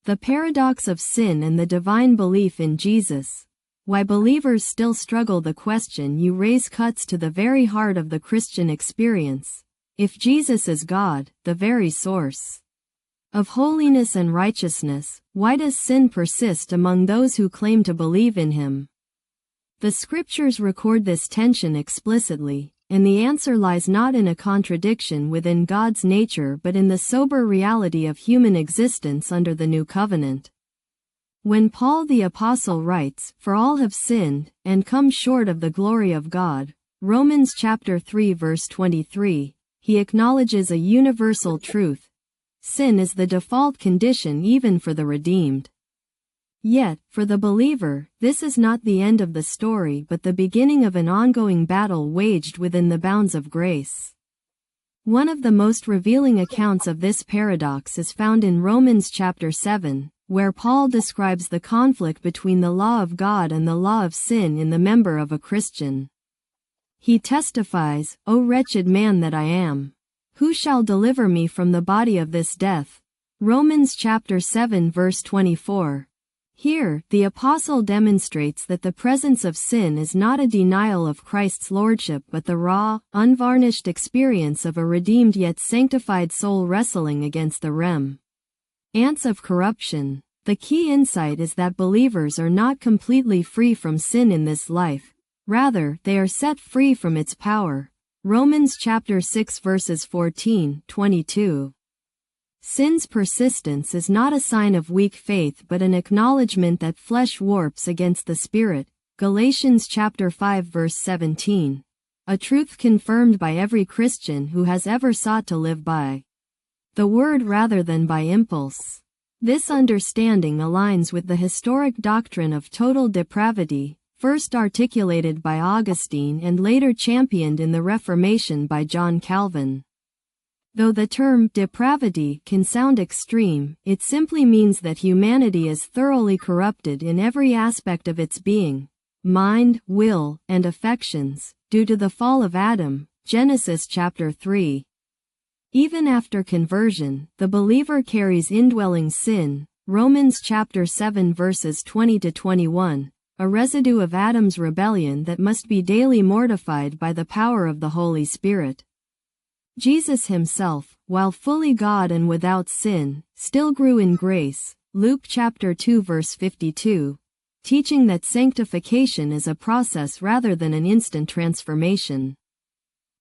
The paradox of sin and the divine belief in Jesus. Why believers still struggle. The question you raise cuts to the very heart of the Christian experience. If Jesus is God, the very source of holiness and righteousness, why does sin persist among those who claim to believe in Him? The Scriptures record this tension explicitly, and the answer lies not in a contradiction within God's nature but in the sober reality of human existence under the New Covenant. When Paul the Apostle writes, "For all have sinned, and come short of the glory of God," Romans chapter 3 verse 23, he acknowledges a universal truth. Sin is the default condition even for the redeemed. Yet, for the believer, this is not the end of the story but the beginning of an ongoing battle waged within the bounds of grace. One of the most revealing accounts of this paradox is found in Romans chapter 7, where Paul describes the conflict between the law of God and the law of sin in the member of a Christian. He testifies, "O wretched man that I am! Who shall deliver me from the body of this death?" Romans chapter 7 verse 24. Here, the apostle demonstrates that the presence of sin is not a denial of Christ's lordship but the raw, unvarnished experience of a redeemed yet sanctified soul wrestling against the ants of corruption. The key insight is that believers are not completely free from sin in this life. Rather, they are set free from its power. Romans chapter 6 verses 14-22. Sin's persistence is not a sign of weak faith but an acknowledgement that flesh warps against the Spirit. Galatians chapter 5 verse 17. A truth confirmed by every Christian who has ever sought to live by the Word rather than by impulse. This understanding aligns with the historic doctrine of total depravity, first articulated by Augustine and later championed in the Reformation by John Calvin. Though the term depravity can sound extreme, it simply means that humanity is thoroughly corrupted in every aspect of its being, mind, will, and affections, due to the fall of Adam. Genesis chapter 3. Even after conversion, the believer carries indwelling sin. Romans chapter 7 verses 20-21, a residue of Adam's rebellion that must be daily mortified by the power of the Holy Spirit. Jesus himself, while fully God and without sin, still grew in grace. Luke chapter 2 verse 52, teaching that sanctification is a process rather than an instant transformation.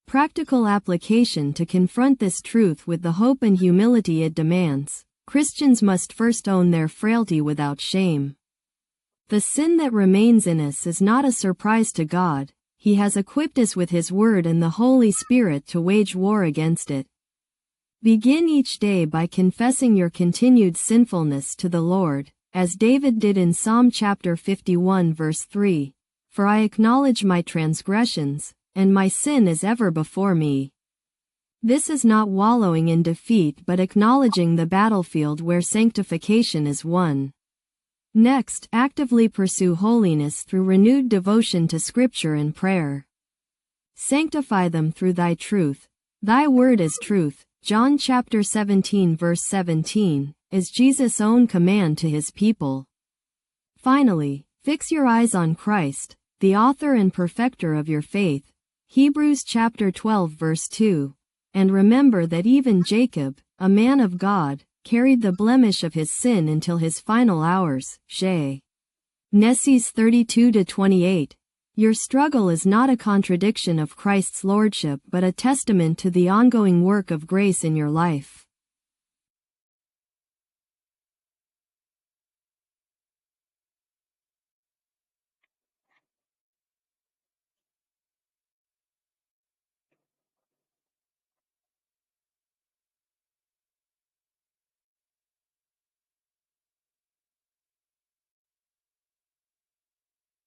Practical application to confront this truth with the hope and humility it demands. Christians must first own their frailty without shame. The sin that remains in us is not a surprise to God. He has equipped us with His Word and the Holy Spirit to wage war against it. Begin each day by confessing your continued sinfulness to the Lord, as David did in Psalm chapter 51 verse 3. "For I acknowledge my transgressions, and my sin is ever before me." This is not wallowing in defeat but acknowledging the battlefield where sanctification is won. Next, actively pursue holiness through renewed devotion to Scripture and prayer. Sanctify them through thy truth. Thy word is truth. John chapter 17 verse 17, is Jesus' own command to His people. Finally, fix your eyes on Christ, the author and perfecter of your faith. Hebrews chapter 12 verse 2. And remember that even Jacob, a man of God, carried the blemish of his sin until his final hours. Genesis 32-28. Your struggle is not a contradiction of Christ's lordship but a testament to the ongoing work of grace in your life.